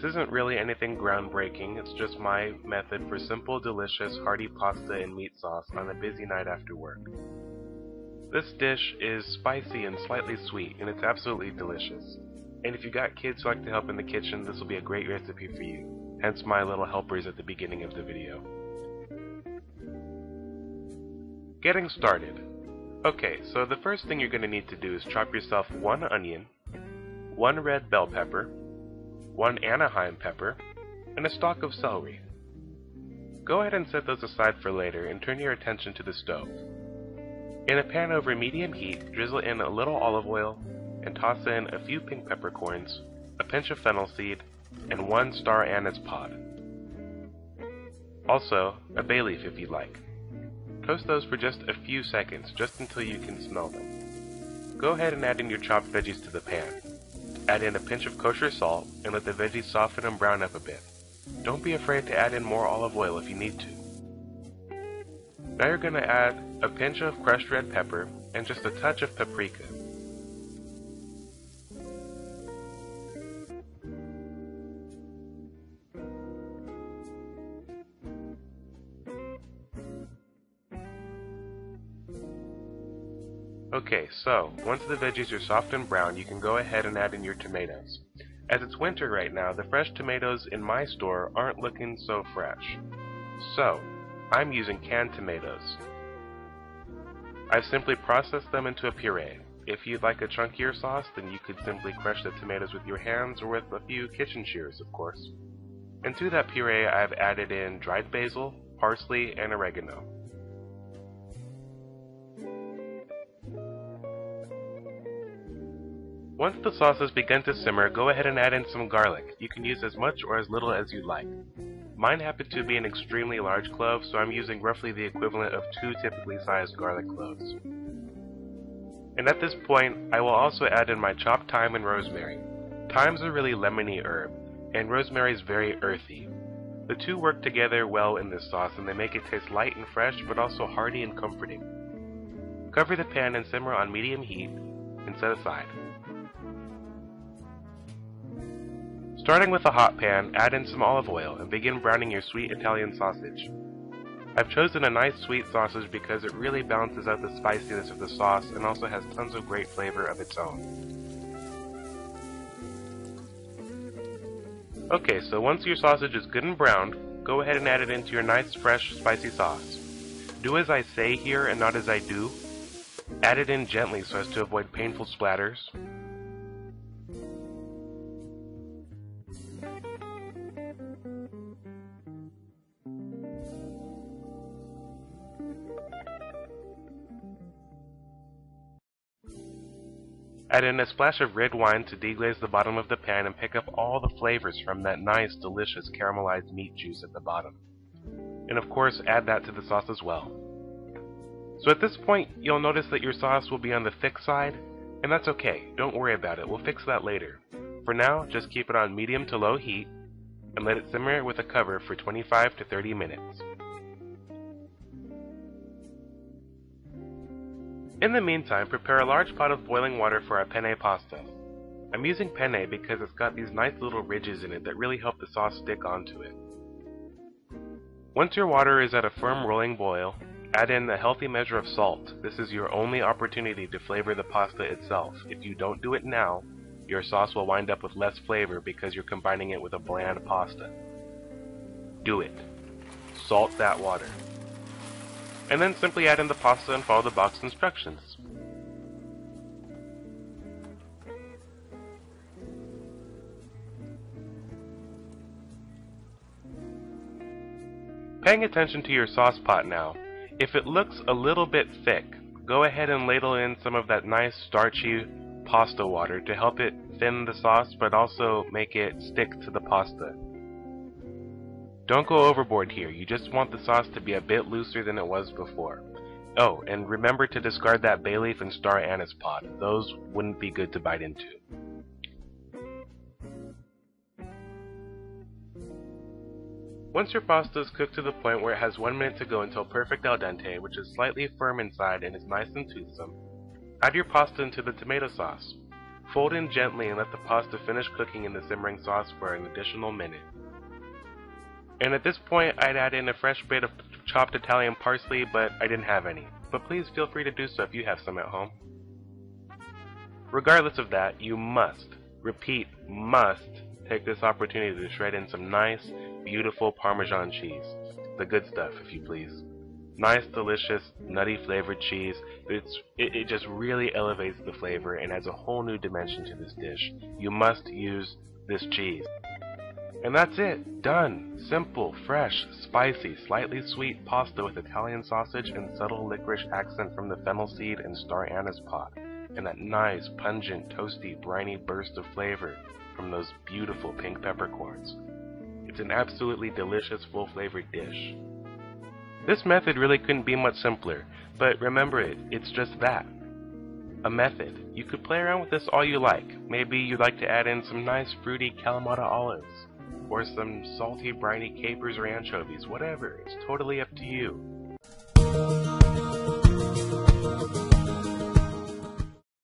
isn't really anything groundbreaking, it's just my method for simple, delicious, hearty pasta and meat sauce on a busy night after work. This dish is spicy and slightly sweet, and it's absolutely delicious. And if you got kids who like to help in the kitchen, this will be a great recipe for you, hence my little helpers at the beginning of the video. Getting started. Okay, so the first thing you're going to need to do is chop yourself 1 onion, 1 red bell pepper, 1 Anaheim pepper, and a stalk of celery. Go ahead and set those aside for later and turn your attention to the stove. In a pan over medium heat, drizzle in a little olive oil and toss in a few pink peppercorns, a pinch of fennel seed, and 1 star anise pod. Also, a bay leaf if you'd like. Toast those for just a few seconds, just until you can smell them. Go ahead and add in your chopped veggies to the pan. Add in a pinch of kosher salt and let the veggies soften and brown up a bit. Don't be afraid to add in more olive oil if you need to. Now you're going to add a pinch of crushed red pepper and just a touch of paprika. Okay, so once the veggies are soft and brown, you can go ahead and add in your tomatoes. As it's winter right now, the fresh tomatoes in my store aren't looking so fresh. So, I'm using canned tomatoes. I've simply processed them into a puree. If you'd like a chunkier sauce, then you could simply crush the tomatoes with your hands or with a few kitchen shears, of course. And to that puree, I've added in dried basil, parsley, and oregano. Once the sauce has begun to simmer, go ahead and add in some garlic. You can use as much or as little as you'd like. Mine happen to be an extremely large clove, so I'm using roughly the equivalent of 2 typically sized garlic cloves. And at this point, I will also add in my chopped thyme and rosemary. Thyme's a really lemony herb, and rosemary is very earthy. The two work together well in this sauce, and they make it taste light and fresh, but also hearty and comforting. Cover the pan and simmer on medium heat, and set aside. Starting with a hot pan, add in some olive oil and begin browning your sweet Italian sausage. I've chosen a nice sweet sausage because it really balances out the spiciness of the sauce and also has tons of great flavor of its own. Okay, so once your sausage is good and browned, go ahead and add it into your nice fresh spicy sauce. Do as I say here and not as I do. Add it in gently so as to avoid painful splatters. Add in a splash of red wine to deglaze the bottom of the pan and pick up all the flavors from that nice, delicious caramelized meat juice at the bottom. And of course, add that to the sauce as well. So at this point, you'll notice that your sauce will be on the thick side, and that's okay. Don't worry about it. We'll fix that later. For now, just keep it on medium to low heat and let it simmer with a cover for 25 to 30 minutes. In the meantime, prepare a large pot of boiling water for our penne pasta. I'm using penne because it's got these nice little ridges in it that really help the sauce stick onto it. Once your water is at a firm rolling boil, add in a healthy measure of salt. This is your only opportunity to flavor the pasta itself. If you don't do it now, your sauce will wind up with less flavor because you're combining it with a bland pasta. Do it. Salt that water. And then simply add in the pasta and follow the box instructions. Paying attention to your sauce pot now, if it looks a little bit thick, go ahead and ladle in some of that nice starchy pasta water to help it thin the sauce but also make it stick to the pasta. Don't go overboard here, you just want the sauce to be a bit looser than it was before. Oh, and remember to discard that bay leaf and star anise pod. Those wouldn't be good to bite into. Once your pasta is cooked to the point where it has 1 minute to go until perfect al dente, which is slightly firm inside and is nice and toothsome, add your pasta into the tomato sauce. Fold in gently and let the pasta finish cooking in the simmering sauce for an additional minute. And at this point, I'd add in a fresh bit of chopped Italian parsley, but I didn't have any. But please feel free to do so if you have some at home. Regardless of that, you must, repeat, must, take this opportunity to shred in some nice, beautiful Parmesan cheese. The good stuff, if you please. Nice, delicious, nutty flavored cheese. It just really elevates the flavor and adds a whole new dimension to this dish. You must use this cheese. And that's it. Done. Simple, fresh, spicy, slightly sweet pasta with Italian sausage and subtle licorice accent from the fennel seed and star anise pod. And that nice, pungent, toasty, briny burst of flavor from those beautiful pink peppercorns. It's an absolutely delicious, full-flavored dish. This method really couldn't be much simpler, but remember it's just that. A method. You could play around with this all you like. Maybe you'd like to add in some nice fruity Kalamata olives, or some salty briny capers or anchovies, whatever. It's totally up to you.